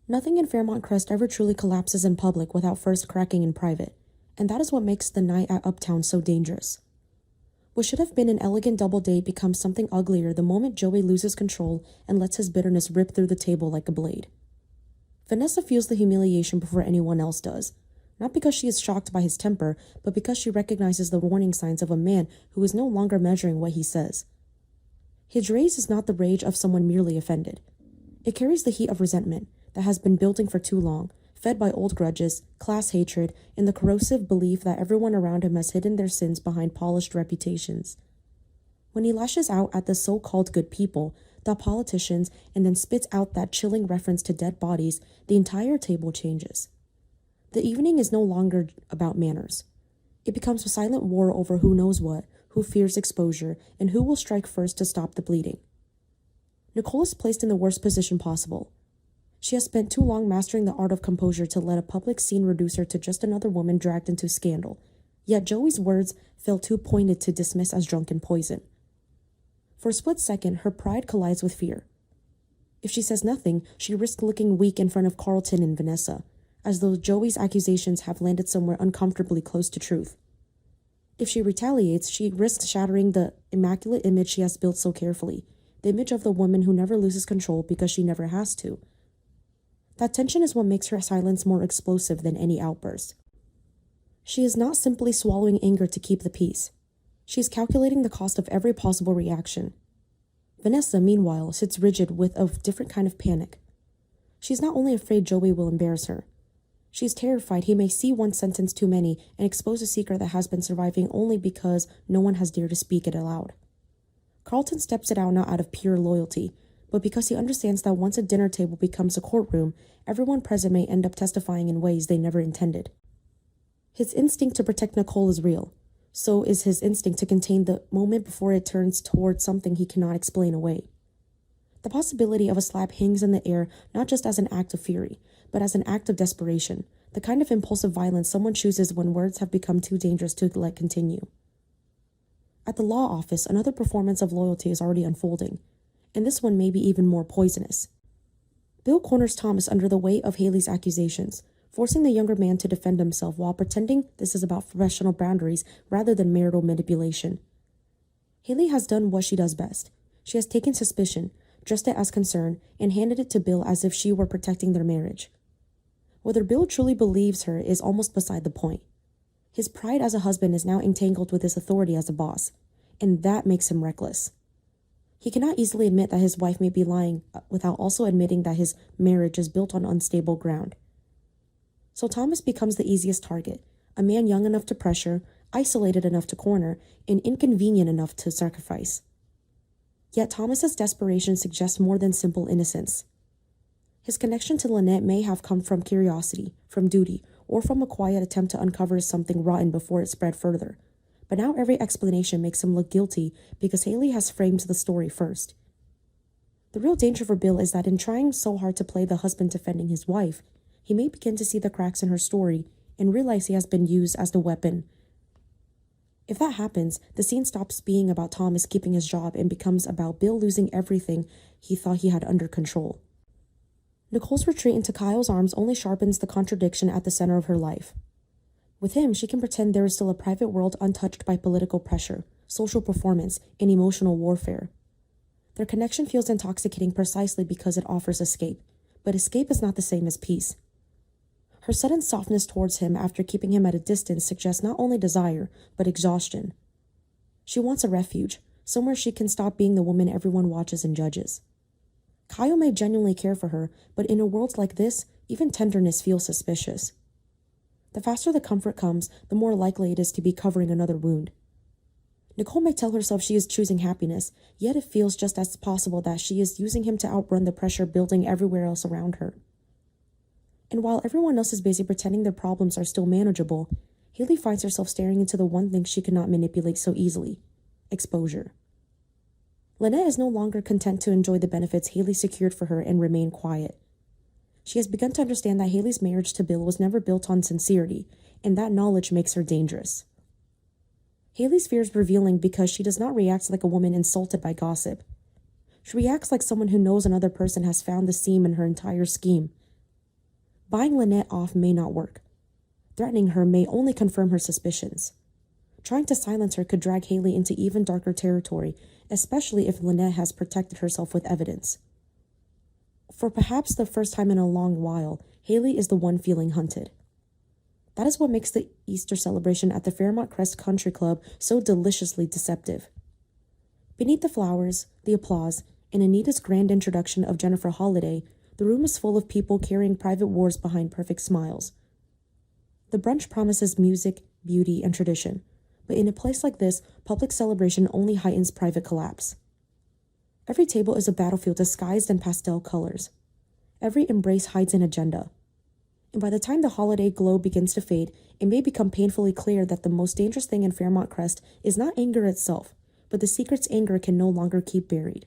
Nothing in Fairmont Crest ever truly collapses in public without first cracking in private, and that is what makes the night at Uptown so dangerous. What should have been an elegant double date becomes something uglier the moment Joey loses control and lets his bitterness rip through the table like a blade. Vanessa feels the humiliation before anyone else does, not because she is shocked by his temper, but because she recognizes the warning signs of a man who is no longer measuring what he says. His rage is not the rage of someone merely offended. It carries the heat of resentment that has been building for too long, fed by old grudges, class hatred, and the corrosive belief that everyone around him has hidden their sins behind polished reputations. When he lashes out at the so-called good people, the politicians, and then spits out that chilling reference to dead bodies, the entire table changes. The evening is no longer about manners. It becomes a silent war over who knows what, who fears exposure, and who will strike first to stop the bleeding. Nicole is placed in the worst position possible. She has spent too long mastering the art of composure to let a public scene reduce her to just another woman dragged into scandal, yet Joey's words felt too pointed to dismiss as drunken poison. For a split second, her pride collides with fear. If she says nothing, she risks looking weak in front of Carlton and Vanessa, as though Joey's accusations have landed somewhere uncomfortably close to truth. If she retaliates, she risks shattering the immaculate image she has built so carefully, the image of the woman who never loses control because she never has to. That tension is what makes her silence more explosive than any outburst. She is not simply swallowing anger to keep the peace. She is calculating the cost of every possible reaction. Vanessa, meanwhile, sits rigid with a different kind of panic. She's not only afraid Joey will embarrass her. She's terrified he may see one sentence too many and expose a secret that has been surviving only because no one has dared to speak it aloud. Carlton steps it out not out of pure loyalty, but because he understands that once a dinner table becomes a courtroom, everyone present may end up testifying in ways they never intended. His instinct to protect Nicole is real. So is his instinct to contain the moment before it turns towards something he cannot explain away. The possibility of a slap hangs in the air not just as an act of fury, but as an act of desperation, the kind of impulsive violence someone chooses when words have become too dangerous to let continue. At the law office, another performance of loyalty is already unfolding, and this one may be even more poisonous. Bill corners Thomas under the weight of Haley's accusations, forcing the younger man to defend himself while pretending this is about professional boundaries rather than marital manipulation. Haley has done what she does best. She has taken suspicion, dressed it as concern, and handed it to Bill as if she were protecting their marriage. Whether Bill truly believes her is almost beside the point. His pride as a husband is now entangled with his authority as a boss, and that makes him reckless. He cannot easily admit that his wife may be lying without also admitting that his marriage is built on unstable ground. So Thomas becomes the easiest target, a man young enough to pressure, isolated enough to corner, and inconvenient enough to sacrifice. Yet Thomas's desperation suggests more than simple innocence. His connection to Lynette may have come from curiosity, from duty, or from a quiet attempt to uncover something rotten before it spread further. But now every explanation makes him look guilty because Haley has framed the story first. The real danger for Bill is that in trying so hard to play the husband defending his wife, he may begin to see the cracks in her story and realize he has been used as the weapon. If that happens, the scene stops being about Thomas keeping his job and becomes about Bill losing everything he thought he had under control. Nicole's retreat into Kyle's arms only sharpens the contradiction at the center of her life. With him, she can pretend there is still a private world untouched by political pressure, social performance, and emotional warfare. Their connection feels intoxicating precisely because it offers escape, but escape is not the same as peace. Her sudden softness towards him after keeping him at a distance suggests not only desire, but exhaustion. She wants a refuge, somewhere she can stop being the woman everyone watches and judges. Kyle may genuinely care for her, but in a world like this, even tenderness feels suspicious. The faster the comfort comes, the more likely it is to be covering another wound. Nicole may tell herself she is choosing happiness, yet it feels just as possible that she is using him to outrun the pressure building everywhere else around her. And while everyone else is busy pretending their problems are still manageable, Haley finds herself staring into the one thing she cannot manipulate so easily: exposure. Lynette is no longer content to enjoy the benefits Haley secured for her and remain quiet. She has begun to understand that Haley's marriage to Bill was never built on sincerity, and that knowledge makes her dangerous. Haley's fear is revealing because she does not react like a woman insulted by gossip. She reacts like someone who knows another person has found the seam in her entire scheme. Buying Lynette off may not work. Threatening her may only confirm her suspicions. Trying to silence her could drag Haley into even darker territory, especially if Lynette has protected herself with evidence. For perhaps the first time in a long while, Haley is the one feeling hunted. That is what makes the Easter celebration at the Fairmont Crest Country Club so deliciously deceptive. Beneath the flowers, the applause, and Anita's grand introduction of Jennifer Holliday, the room is full of people carrying private wars behind perfect smiles. The brunch promises music, beauty, and tradition, but in a place like this, public celebration only heightens private collapse. Every table is a battlefield disguised in pastel colors. Every embrace hides an agenda. And by the time the holiday glow begins to fade, it may become painfully clear that the most dangerous thing in Fairmont Crest is not anger itself, but the secrets anger can no longer keep buried.